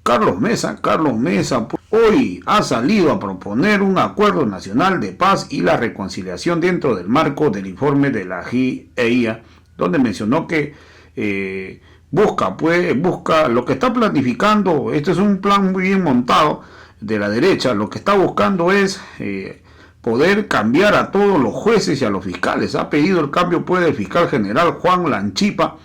Carlos Mesa, hoy ha salido a proponer un acuerdo nacional de paz y la reconciliación dentro del marco del informe de la GIEIA, donde mencionó que busca lo que está planificando. Este es un plan muy bien montado de la derecha. Lo que está buscando es poder cambiar a todos los jueces y a los fiscales. Ha pedido el cambio del fiscal general Juan Lanchipa.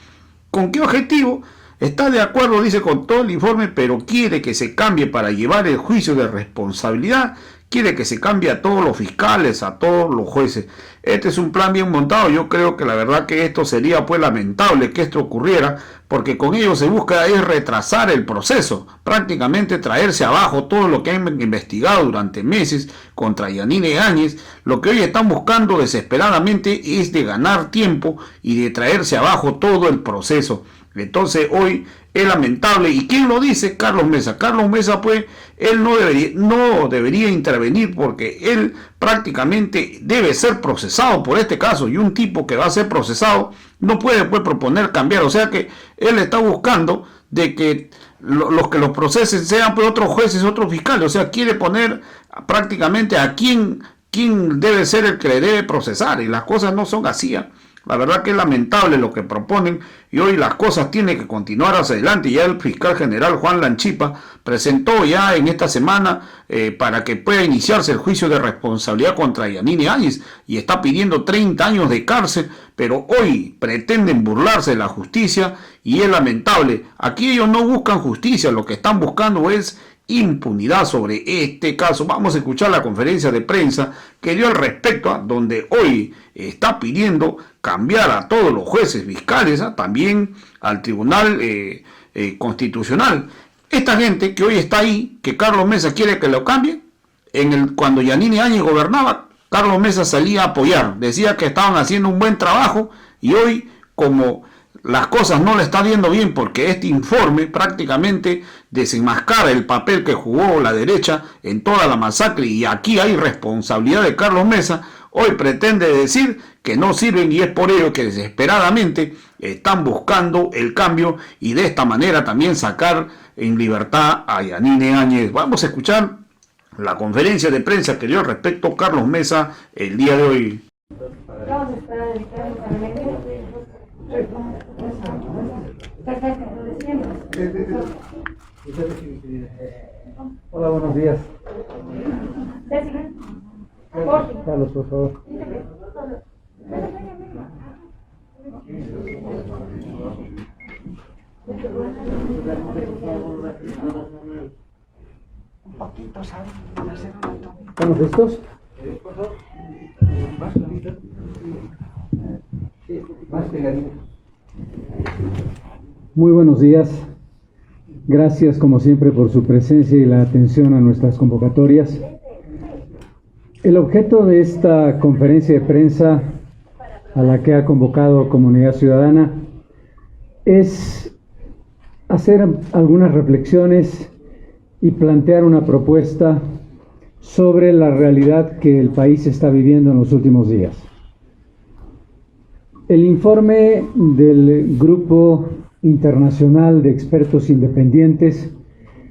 ¿Con qué objetivo? Está de acuerdo, dice, con todo el informe, pero quiere que se cambie para llevar el juicio de responsabilidad. Quiere que se cambie a todos los fiscales, a todos los jueces. Este es un plan bien montado. Yo creo que la verdad que esto sería lamentable que esto ocurriera, porque con ello se busca es retrasar el proceso, prácticamente traerse abajo todo lo que han investigado durante meses contra Yanine Áñez. Lo que hoy están buscando desesperadamente es de ganar tiempo y de traerse abajo todo el proceso. Entonces hoy es lamentable. ¿Y quién lo dice? Carlos Mesa. Carlos Mesa, pues, él no debería intervenir, porque él prácticamente debe ser procesado por este caso, y un tipo que va a ser procesado no puede proponer cambiar. O sea que él está buscando de que los que los procesen sean otros jueces, otros fiscales. O sea, quiere poner prácticamente a quién debe ser el que le debe procesar, y las cosas no son así. La verdad que es lamentable lo que proponen, y hoy las cosas tienen que continuar hacia adelante. Ya el fiscal general Juan Lanchipa presentó ya en esta semana para que pueda iniciarse el juicio de responsabilidad contra Yanine Áñez, y está pidiendo 30 años de cárcel, pero hoy pretenden burlarse de la justicia, y es lamentable. Aquí ellos no buscan justicia, lo que están buscando es impunidad sobre este caso. Vamos a escuchar la conferencia de prensa que dio al respecto, donde hoy está pidiendo cambiar a todos los jueces fiscales, también al Tribunal Constitucional. Esta gente que hoy está ahí, que Carlos Mesa quiere que lo cambie, cuando Yanine Áñez gobernaba, Carlos Mesa salía a apoyar, decía que estaban haciendo un buen trabajo, y hoy, como las cosas no le está viendo bien, porque este informe prácticamente desenmascara el papel que jugó la derecha en toda la masacre, y aquí hay responsabilidad de Carlos Mesa, hoy pretende decir que no sirven, y es por ello que desesperadamente están buscando el cambio, y de esta manera también sacar en libertad a Yanine Áñez. Vamos a escuchar la conferencia de prensa que dio respecto a Carlos Mesa el día de hoy. Vamos a esperar el Hola, buenos días. Carlos, por favor. Un poquito, ¿sabes? Para hacer una toma. ¿Estamos listos? Muy buenos días. Gracias, como siempre, por su presencia y la atención a nuestras convocatorias. El objeto de esta conferencia de prensa a la que ha convocado Comunidad Ciudadana es hacer algunas reflexiones y plantear una propuesta sobre la realidad que el país está viviendo en los últimos días. El informe del Grupo Internacional de Expertos Independientes,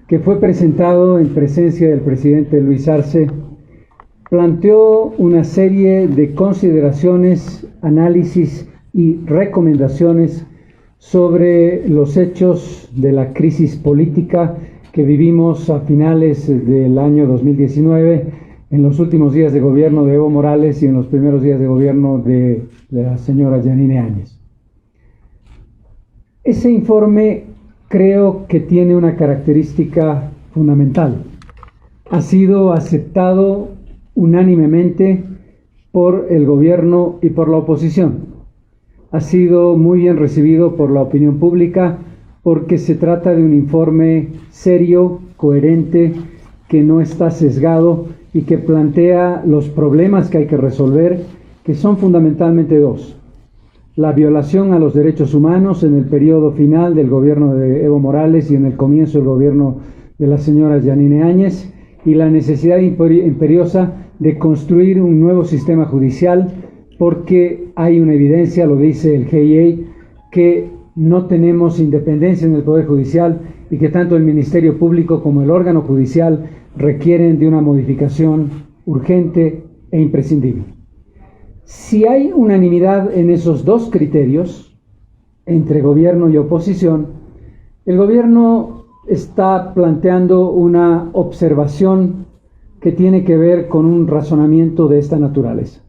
que fue presentado en presencia del presidente Luis Arce, planteó una serie de consideraciones, análisis y recomendaciones sobre los hechos de la crisis política que vivimos a finales del año 2019, en los últimos días de gobierno de Evo Morales y en los primeros días de gobierno de la señora Yanine Áñez. Ese informe creo que tiene una característica fundamental. Ha sido aceptado unánimemente por el gobierno y por la oposición. Ha sido muy bien recibido por la opinión pública, porque se trata de un informe serio, coherente, que no está sesgado y que plantea los problemas que hay que resolver, que son fundamentalmente dos: la violación a los derechos humanos en el periodo final del gobierno de Evo Morales y en el comienzo del gobierno de la señora Yanine Áñez, y la necesidad imperiosa de construir un nuevo sistema judicial, porque hay una evidencia, lo dice el GIEI, que no tenemos independencia en el Poder Judicial y que tanto el Ministerio Público como el órgano judicial requieren de una modificación urgente e imprescindible. Si hay unanimidad en esos dos criterios, entre gobierno y oposición, el gobierno está planteando una observación que tiene que ver con un razonamiento de esta naturaleza.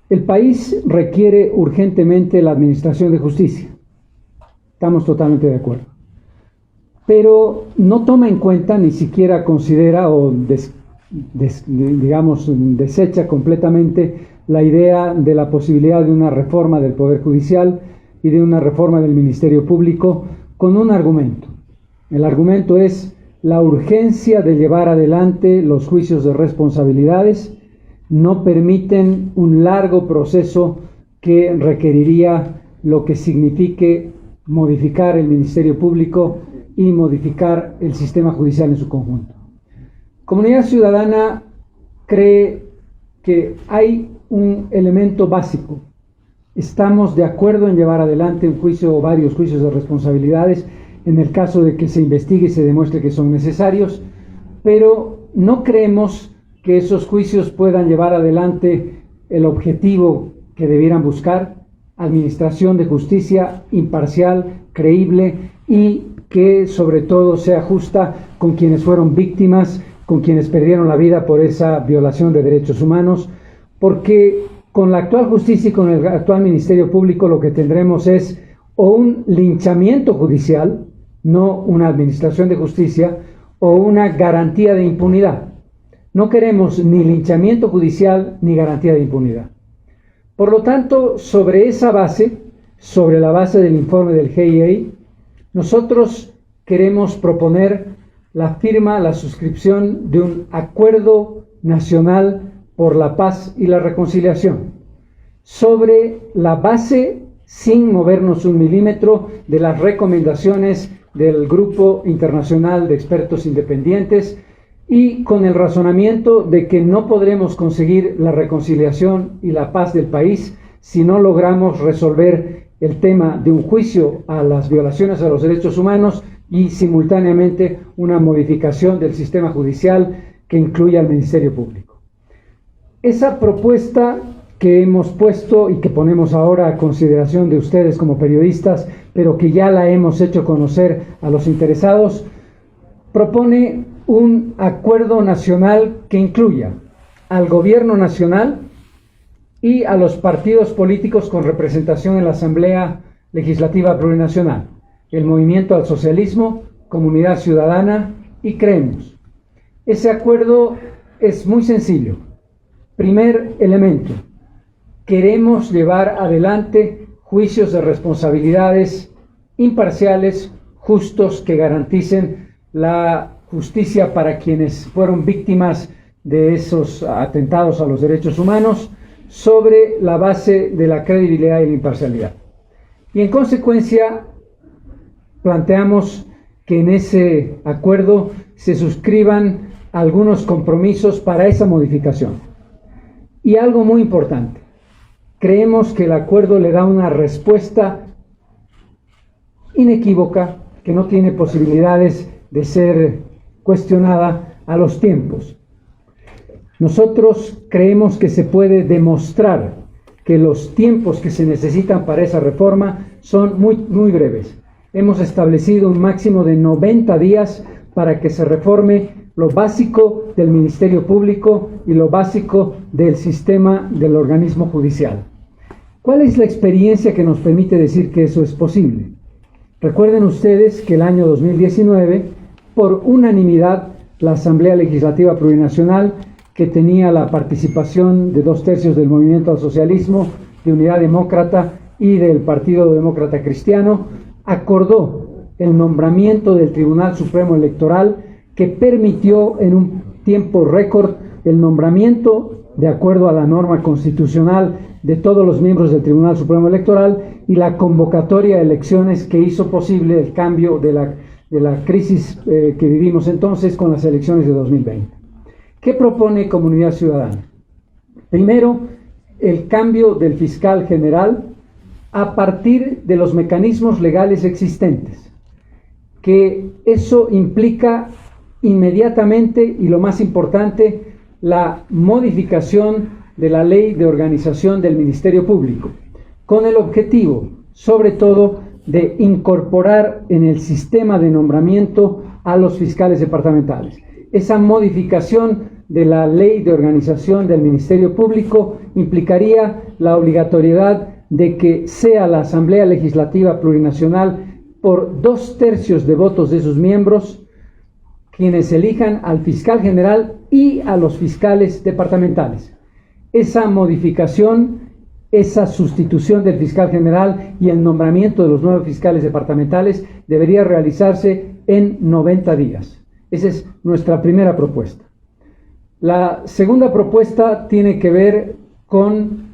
El país requiere urgentemente la administración de justicia. Estamos totalmente de acuerdo. Pero no toma en cuenta, ni siquiera considera o desecha completamente la idea de la posibilidad de una reforma del Poder Judicial y de una reforma del Ministerio Público con un argumento. El argumento es la urgencia de llevar adelante los juicios de responsabilidades no permiten un largo proceso que requeriría lo que signifique modificar el Ministerio Público y modificar el sistema judicial en su conjunto. Comunidad Ciudadana cree que hay un elemento básico. Estamos de acuerdo en llevar adelante un juicio o varios juicios de responsabilidades en el caso de que se investigue y se demuestre que son necesarios, pero no creemos que esos juicios puedan llevar adelante el objetivo que debieran buscar: administración de justicia imparcial, creíble y que sobre todo sea justa con quienes fueron víctimas, con quienes perdieron la vida por esa violación de derechos humanos, porque con la actual justicia y con el actual Ministerio Público lo que tendremos es o un linchamiento judicial, no una administración de justicia, o una garantía de impunidad. No queremos ni linchamiento judicial ni garantía de impunidad. Por lo tanto, sobre esa base, sobre la base del informe del GIEI, nosotros queremos proponer la firma, la suscripción de un acuerdo nacional por la paz y la reconciliación, sobre la base, sin movernos un milímetro, de las recomendaciones del Grupo Internacional de Expertos Independientes y con el razonamiento de que no podremos conseguir la reconciliación y la paz del país si no logramos resolver el tema de un juicio a las violaciones a los derechos humanos y simultáneamente una modificación del sistema judicial que incluya al Ministerio Público. Esa propuesta que hemos puesto y que ponemos ahora a consideración de ustedes como periodistas, pero que ya la hemos hecho conocer a los interesados, propone un acuerdo nacional que incluya al gobierno nacional y a los partidos políticos con representación en la Asamblea Legislativa Plurinacional, el Movimiento al Socialismo, Comunidad Ciudadana y Creemos. Ese acuerdo es muy sencillo. Primer elemento: queremos llevar adelante juicios de responsabilidades imparciales, justos, que garanticen la justicia para quienes fueron víctimas de esos atentados a los derechos humanos, sobre la base de la credibilidad y la imparcialidad. Y en consecuencia, planteamos que en ese acuerdo se suscriban algunos compromisos para esa modificación. Y algo muy importante: creemos que el acuerdo le da una respuesta inequívoca, que no tiene posibilidades de ser cuestionada, a los tiempos. Nosotros creemos que se puede demostrar que los tiempos que se necesitan para esa reforma son muy breves. Hemos establecido un máximo de 90 días para que se reforme lo básico del Ministerio Público y lo básico del sistema del organismo judicial. ¿Cuál es la experiencia que nos permite decir que eso es posible? Recuerden ustedes que el año 2019, por unanimidad, la Asamblea Legislativa Plurinacional, que tenía la participación de 2/3 del Movimiento al Socialismo, de Unidad Demócrata y del Partido Demócrata Cristiano, acordó el nombramiento del Tribunal Supremo Electoral, que permitió en un tiempo récord el nombramiento, de acuerdo a la norma constitucional, de todos los miembros del Tribunal Supremo Electoral y la convocatoria de elecciones que hizo posible el cambio de la crisis que vivimos entonces con las elecciones de 2020. ¿Qué propone Comunidad Ciudadana? Primero, el cambio del fiscal general a partir de los mecanismos legales existentes, que eso implica inmediatamente, y lo más importante, la modificación de la Ley de Organización del Ministerio Público, con el objetivo, sobre todo, de incorporar en el sistema de nombramiento a los fiscales departamentales. Esa modificación de la Ley de Organización del Ministerio Público implicaría la obligatoriedad de que sea la Asamblea Legislativa Plurinacional, por 2/3 de votos de sus miembros, quienes elijan al fiscal general y a los fiscales departamentales. Esa modificación, esa sustitución del fiscal general y el nombramiento de los nuevos fiscales departamentales debería realizarse en 90 días. Esa es nuestra primera propuesta. La segunda propuesta tiene que ver con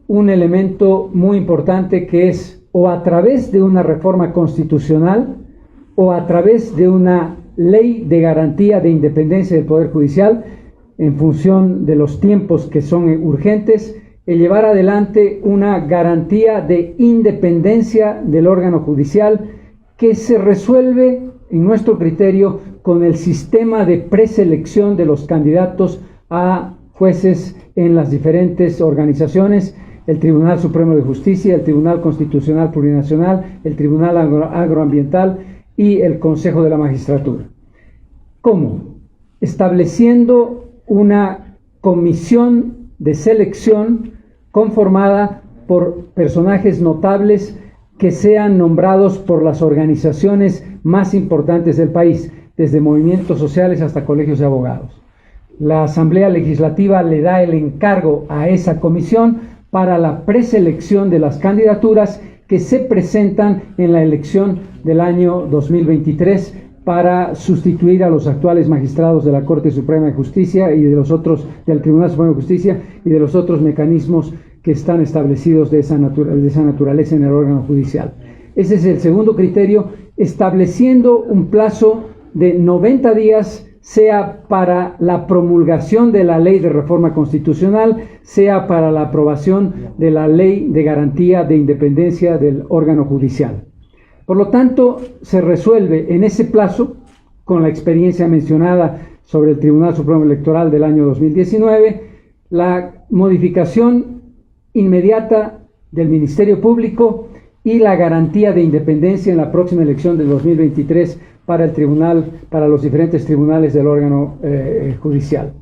un elemento muy importante, que es o a través de una reforma constitucional o a través de una ley de garantía de independencia del Poder Judicial, en función de los tiempos que son urgentes, el llevar adelante una garantía de independencia del órgano judicial que se resuelve, en nuestro criterio, con el sistema de preselección de los candidatos a jueces en las diferentes organizaciones: el Tribunal Supremo de Justicia, el Tribunal Constitucional Plurinacional, el Tribunal Agroambiental y el Consejo de la Magistratura. ¿Cómo? Estableciendo una comisión de selección conformada por personajes notables que sean nombrados por las organizaciones más importantes del país, desde movimientos sociales hasta colegios de abogados. La Asamblea Legislativa le da el encargo a esa comisión para la preselección de las candidaturas que se presentan en la elección del año 2023 para sustituir a los actuales magistrados de la Corte Suprema de Justicia y de los otros, del Tribunal Supremo de Justicia, y de los otros mecanismos que están establecidos de esa naturaleza en el órgano judicial. Ese es el segundo criterio, estableciendo un plazo de 90 días, sea para la promulgación de la ley de reforma constitucional, sea para la aprobación de la ley de garantía de independencia del órgano judicial. Por lo tanto, se resuelve en ese plazo, con la experiencia mencionada sobre el Tribunal Supremo Electoral del año 2019, la modificación inmediata del Ministerio Público y la garantía de independencia en la próxima elección del 2023 para el tribunal, para los diferentes tribunales del órgano judicial.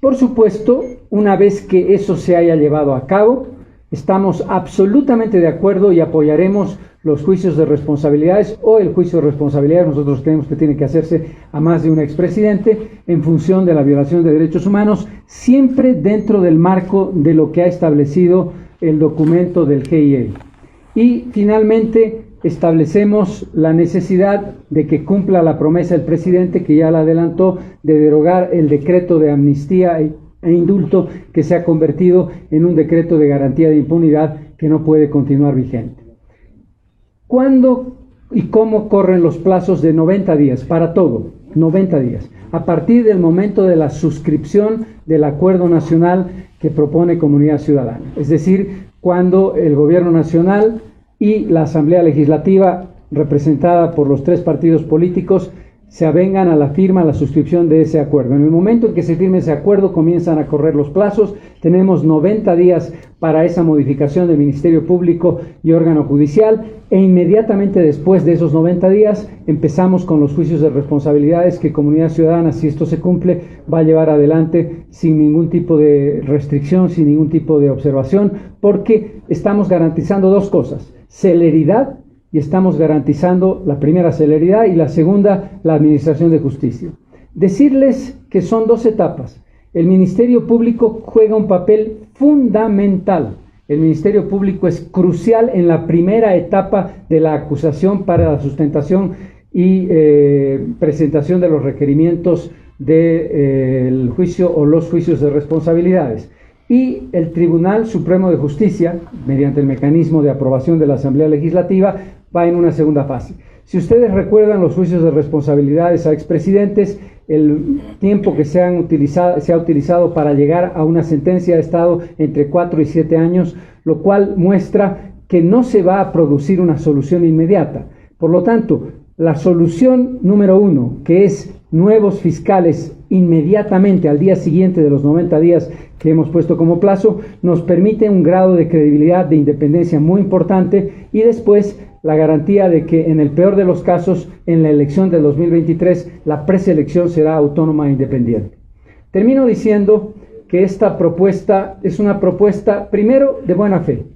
Por supuesto, una vez que eso se haya llevado a cabo, estamos absolutamente de acuerdo y apoyaremos los juicios de responsabilidades o el juicio de responsabilidades. Nosotros creemos que tiene que hacerse a más de un expresidente en función de la violación de derechos humanos, siempre dentro del marco de lo que ha establecido el documento del GIEI. Y finalmente establecemos la necesidad de que cumpla la promesa del presidente, que ya la adelantó, de derogar el decreto de amnistía e indulto, que se ha convertido en un decreto de garantía de impunidad que no puede continuar vigente. ¿Cuándo y cómo corren los plazos de 90 días? Para todo, 90 días. A partir del momento de la suscripción del acuerdo nacional que propone Comunidad Ciudadana. Es decir, cuando el Gobierno Nacional y la Asamblea Legislativa, representada por los 3 partidos políticos, se avengan a la firma, a la suscripción de ese acuerdo. En el momento en que se firme ese acuerdo, comienzan a correr los plazos. Tenemos 90 días para esa modificación del Ministerio Público y órgano judicial, e inmediatamente después de esos 90 días empezamos con los juicios de responsabilidades que Comunidad Ciudadana, si esto se cumple, va a llevar adelante sin ningún tipo de restricción, sin ningún tipo de observación, porque estamos garantizando 2 cosas: celeridad, y estamos garantizando la primera, celeridad, y la segunda, la administración de justicia. Decirles que son 2 etapas. El Ministerio Público juega un papel fundamental. El Ministerio Público es crucial en la primera etapa de la acusación para la sustentación y presentación de los requerimientos del juicio o los juicios de responsabilidades. Y el Tribunal Supremo de Justicia, mediante el mecanismo de aprobación de la Asamblea Legislativa, va en una segunda fase. Si ustedes recuerdan los juicios de responsabilidades a expresidentes, el tiempo que se ha utilizado para llegar a una sentencia ha estado entre 4 y 7 años, lo cual muestra que no se va a producir una solución inmediata. Por lo tanto, la solución número 1, que es nuevos fiscales inmediatamente al día siguiente de los 90 días que hemos puesto como plazo, nos permite un grado de credibilidad, de independencia muy importante, y después la garantía de que en el peor de los casos, en la elección del 2023, la preselección será autónoma e independiente. Termino diciendo que esta propuesta es una propuesta, primero, de buena fe.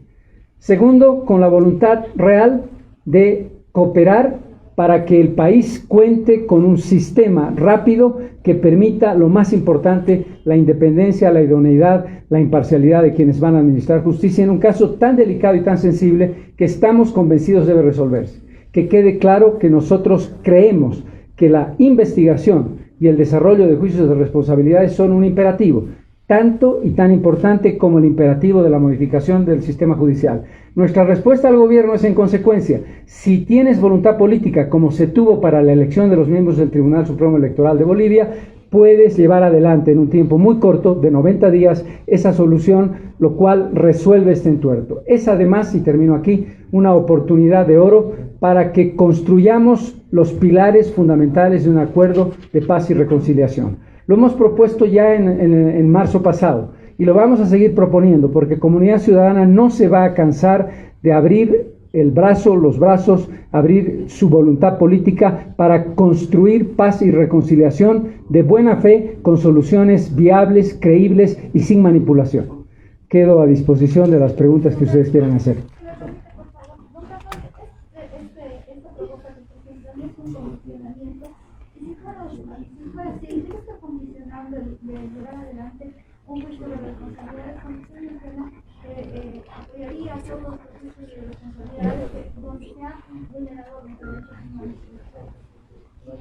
Segundo, con la voluntad real de cooperar para que el país cuente con un sistema rápido que permita, lo más importante, la independencia, la idoneidad, la imparcialidad de quienes van a administrar justicia en un caso tan delicado y tan sensible que estamos convencidos debe resolverse. Que quede claro que nosotros creemos que la investigación y el desarrollo de juicios de responsabilidades son un imperativo, tanto y tan importante como el imperativo de la modificación del sistema judicial. Nuestra respuesta al gobierno es, en consecuencia, si tienes voluntad política, como se tuvo para la elección de los miembros del Tribunal Supremo Electoral de Bolivia, puedes llevar adelante en un tiempo muy corto, de 90 días, esa solución, lo cual resuelve este entuerto. Es además, y termino aquí, una oportunidad de oro para que construyamos los pilares fundamentales de un acuerdo de paz y reconciliación. Lo hemos propuesto ya en marzo pasado y lo vamos a seguir proponiendo porque Comunidad Ciudadana no se va a cansar de abrir los brazos, abrir su voluntad política para construir paz y reconciliación de buena fe con soluciones viables, creíbles y sin manipulación. Quedo a disposición de las preguntas que ustedes quieran hacer. Un juicio de responsabilidades cuando usted menciona que apoyaría todos los procesos de responsabilidades donde se han vulnerado los derechos humanos.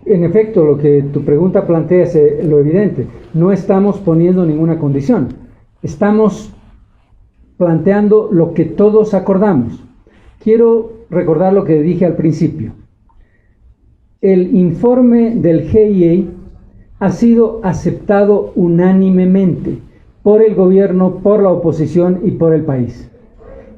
En efecto, lo que tu pregunta plantea es lo evidente. No estamos poniendo ninguna condición. Estamos planteando lo que todos acordamos. Quiero recordar lo que dije al principio. El informe del GIEI ha sido aceptado unánimemente por el gobierno, por la oposición y por el país.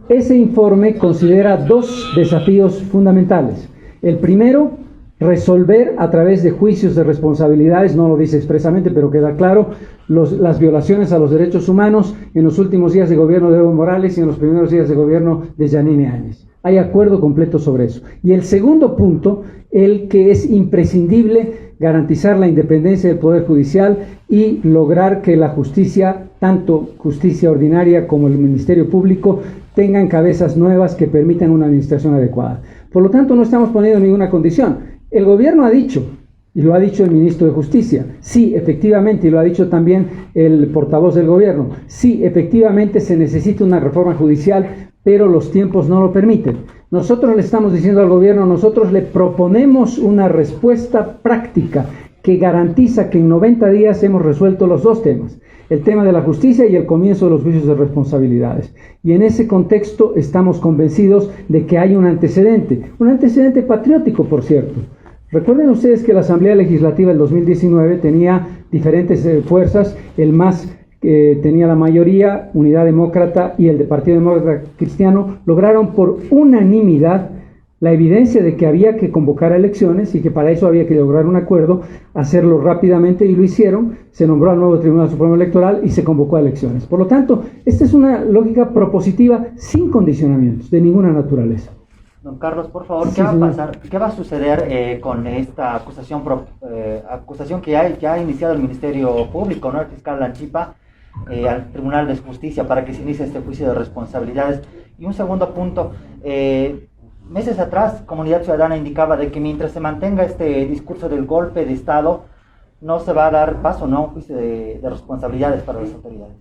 Ese informe considera dos desafíos fundamentales. El primero, resolver a través de juicios de responsabilidades, no lo dice expresamente, pero queda claro, las violaciones a los derechos humanos en los últimos días de gobierno de Evo Morales y en los primeros días de gobierno de Yanine Áñez. Hay acuerdo completo sobre eso. Y el segundo punto, el que es imprescindible, garantizar la independencia del Poder Judicial y lograr que la justicia, tanto justicia ordinaria como el Ministerio Público, tengan cabezas nuevas que permitan una administración adecuada. Por lo tanto, no estamos poniendo ninguna condición. El gobierno ha dicho, y lo ha dicho el ministro de Justicia, sí, efectivamente, y lo ha dicho también el portavoz del gobierno, sí, efectivamente se necesita una reforma judicial, pero los tiempos no lo permiten. Nosotros le estamos diciendo al gobierno, nosotros le proponemos una respuesta práctica que garantiza que en 90 días hemos resuelto los dos temas, el tema de la justicia y el comienzo de los juicios de responsabilidades. Y en ese contexto estamos convencidos de que hay un antecedente patriótico, por cierto. Recuerden ustedes que la Asamblea Legislativa del 2019 tenía diferentes fuerzas, el MAS tenía la mayoría, Unidad Demócrata y el Partido Demócrata Cristiano, lograron por unanimidad la evidencia de que había que convocar a elecciones y que para eso había que lograr un acuerdo, hacerlo rápidamente, y lo hicieron. Se nombró al nuevo Tribunal Supremo Electoral y se convocó a elecciones. Por lo tanto, esta es una lógica propositiva sin condicionamientos de ninguna naturaleza. Don Carlos, por favor, Sí, ¿qué va a señor. pasar? ¿Qué va a suceder con esta acusación que ya ha iniciado el Ministerio Público, ¿no? El fiscal Lanchipa, al Tribunal de Justicia para que se inicie este juicio de responsabilidades? Y un segundo punto, meses atrás Comunidad Ciudadana indicaba de que mientras se mantenga este discurso del golpe de Estado, no se va a dar paso, ¿no?, a un juicio de responsabilidades para las autoridades.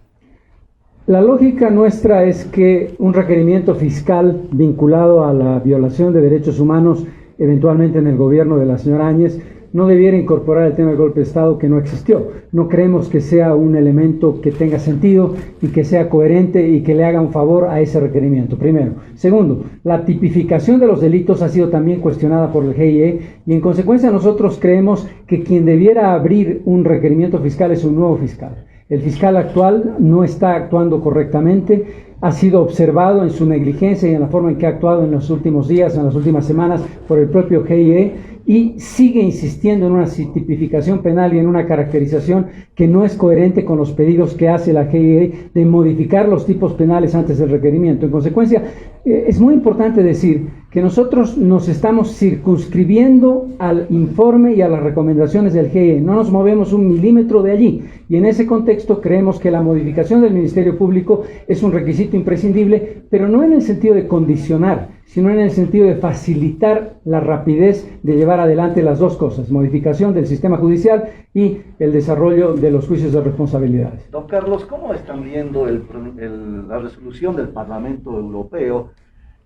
La lógica nuestra es que un requerimiento fiscal vinculado a la violación de derechos humanos, eventualmente en el gobierno de la señora Áñez, no debiera incorporar el tema del golpe de Estado, que no existió. No creemos que sea un elemento que tenga sentido y que sea coherente y que le haga un favor a ese requerimiento, primero. Segundo, la tipificación de los delitos ha sido también cuestionada por el GIE y en consecuencia nosotros creemos que quien debiera abrir un requerimiento fiscal es un nuevo fiscal. El fiscal actual no está actuando correctamente, ha sido observado en su negligencia y en la forma en que ha actuado en los últimos días, en las últimas semanas, por el propio GIE, y sigue insistiendo en una tipificación penal y en una caracterización que no es coherente con los pedidos que hace la GIE de modificar los tipos penales antes del requerimiento. En consecuencia, es muy importante decir que nosotros nos estamos circunscribiendo al informe y a las recomendaciones del GIE, no nos movemos un milímetro de allí, y en ese contexto creemos que la modificación del Ministerio Público es un requisito imprescindible, pero no en el sentido de condicionar, sino en el sentido de facilitar la rapidez de llevar adelante las dos cosas, modificación del sistema judicial y el desarrollo de los juicios de responsabilidades. Don Carlos, ¿cómo están viendo la resolución del Parlamento Europeo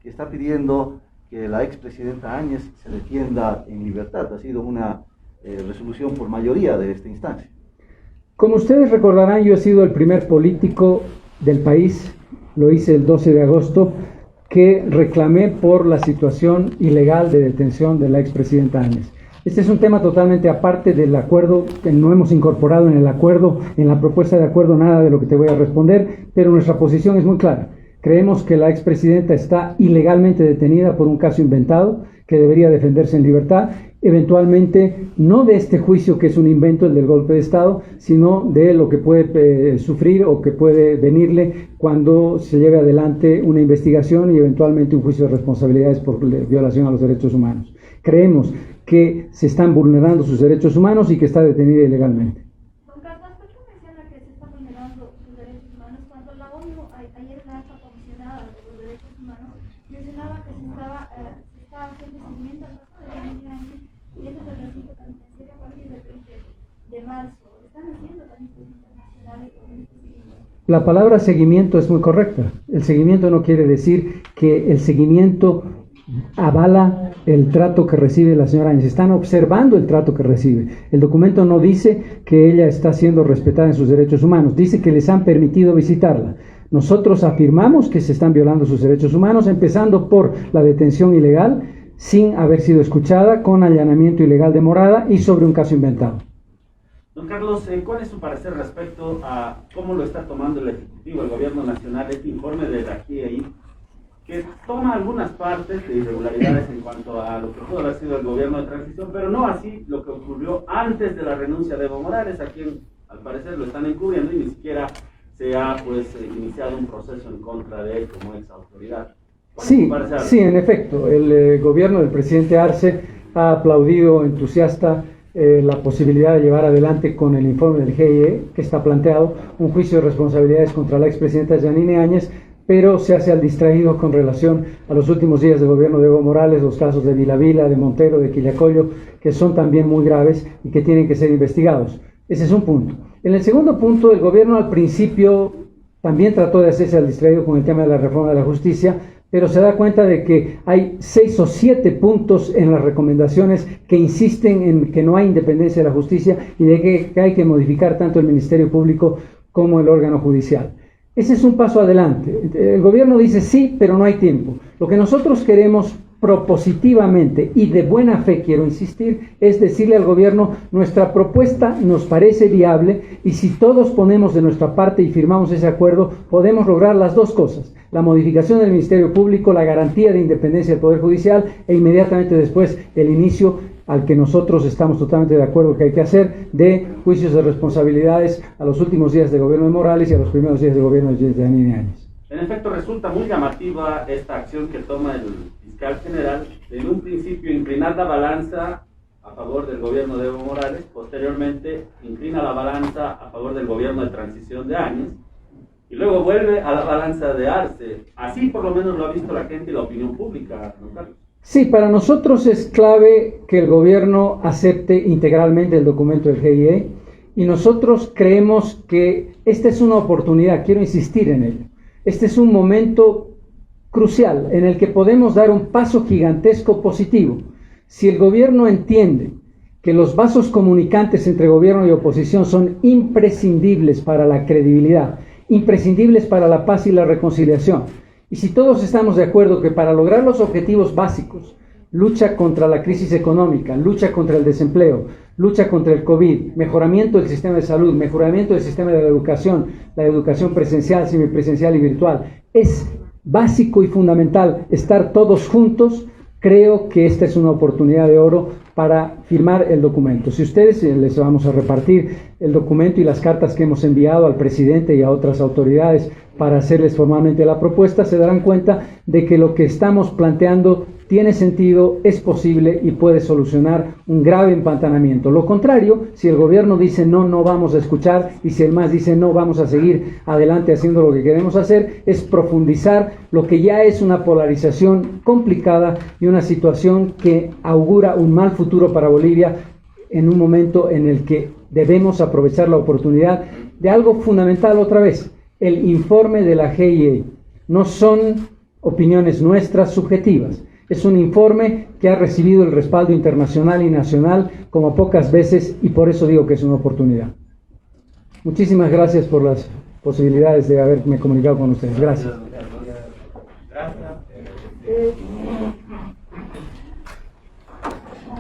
que está pidiendo que la expresidenta Áñez se defienda en libertad? Ha sido una resolución por mayoría de esta instancia. Como ustedes recordarán, yo he sido el primer político del país, lo hice el 12 de agosto, que reclamé por la situación ilegal de detención de la expresidenta Áñez. Este es un tema totalmente aparte del acuerdo, que no hemos incorporado en el acuerdo, en la propuesta de acuerdo, nada de lo que te voy a responder, pero nuestra posición es muy clara. Creemos que la expresidenta está ilegalmente detenida por un caso inventado, que debería defenderse en libertad, eventualmente no de este juicio que es un invento, el del golpe de Estado, sino de lo que puede sufrir o que puede venirle cuando se lleve adelante una investigación y eventualmente un juicio de responsabilidades por violación a los derechos humanos. Creemos que se están vulnerando sus derechos humanos y que está detenida ilegalmente. Don Carlos, ¿por qué menciona que se están vulnerando sus derechos humanos cuando la ONU, ayer la alta comisionada de los derechos humanos, mencionaba que se estaba haciendo seguimiento al caso de la Áñez y eso se recinto penitenciario a partir del 20 de marzo? ¿Están haciendo también internacionales con este seguimiento? La palabra seguimiento es muy correcta. El seguimiento no quiere decir que el seguimiento avala el trato que recibe la señora Áñez. Están observando el trato que recibe. El documento no dice que ella está siendo respetada en sus derechos humanos, dice que les han permitido visitarla. Nosotros afirmamos que se están violando sus derechos humanos, empezando por la detención ilegal, sin haber sido escuchada, con allanamiento ilegal de morada y sobre un caso inventado. Don Carlos, ¿cuál es su parecer respecto a cómo lo está tomando el Ejecutivo, el Gobierno Nacional, este informe de la GIEI, que toma algunas partes de irregularidades en cuanto a lo que pudo haber sido el gobierno de transición, pero no así lo que ocurrió antes de la renuncia de Evo Morales, a quien al parecer lo están encubriendo y ni siquiera se ha iniciado un proceso en contra de él como ex autoridad? Sí, en efecto, el gobierno del presidente Arce ha aplaudido entusiasta la posibilidad de llevar adelante con el informe del GIE, que está planteado, un juicio de responsabilidades contra la expresidenta Yanine Áñez, pero se hace al distraído con relación a los últimos días del gobierno de Evo Morales, los casos de Vila, de Montero, de Quillacollo, que son también muy graves y que tienen que ser investigados. Ese es un punto. En el segundo punto, el gobierno al principio también trató de hacerse al distraído con el tema de la reforma de la justicia, pero se da cuenta de que hay 6 o 7 puntos en las recomendaciones que insisten en que no hay independencia de la justicia y de que hay que modificar tanto el Ministerio Público como el órgano judicial. Ese es un paso adelante. El gobierno dice sí, pero no hay tiempo. Lo que nosotros queremos propositivamente y de buena fe, quiero insistir, es decirle al gobierno: nuestra propuesta nos parece viable y si todos ponemos de nuestra parte y firmamos ese acuerdo, podemos lograr las dos cosas: la modificación del Ministerio Público, la garantía de independencia del Poder Judicial e inmediatamente después el inicio, al que nosotros estamos totalmente de acuerdo que hay que hacer, de juicios de responsabilidades a los últimos días del gobierno de Morales y a los primeros días del gobierno de Yanine Áñez. En efecto, resulta muy llamativa esta acción que toma el fiscal general, de en un principio inclinar la balanza a favor del gobierno de Evo Morales, posteriormente inclina la balanza a favor del gobierno de transición de Áñez, y luego vuelve a la balanza de Arce. Así por lo menos lo ha visto la gente y la opinión pública, ¿no, Carlos? Sí, para nosotros es clave que el gobierno acepte integralmente el documento del GIE y nosotros creemos que esta es una oportunidad, quiero insistir en ello. Este es un momento crucial en el que podemos dar un paso gigantesco positivo. Si el gobierno entiende que los vasos comunicantes entre gobierno y oposición son imprescindibles para la credibilidad, imprescindibles para la paz y la reconciliación, y si todos estamos de acuerdo que para lograr los objetivos básicos, lucha contra la crisis económica, lucha contra el desempleo, lucha contra el COVID, mejoramiento del sistema de salud, mejoramiento del sistema de la educación presencial, semipresencial y virtual. Es básico y fundamental estar todos juntos. Creo que esta es una oportunidad de oro para firmar el documento. Si ustedes les vamos a repartir el documento y las cartas que hemos enviado al presidente y a otras autoridades para hacerles formalmente la propuesta, se darán cuenta de que lo que estamos planteando tiene sentido, es posible y puede solucionar un grave empantanamiento. Lo contrario, si el gobierno dice no, no vamos a escuchar, y si el MAS dice no, vamos a seguir adelante haciendo lo que queremos hacer, es profundizar lo que ya es una polarización complicada y una situación que augura un mal futuro para Bolivia en un momento en el que debemos aprovechar la oportunidad de algo fundamental otra vez, el informe de la GIE. No son opiniones nuestras subjetivas. Es un informe que ha recibido el respaldo internacional y nacional como pocas veces, y por eso digo que es una oportunidad. Muchísimas gracias por las posibilidades de haberme comunicado con ustedes. Gracias. Gracias.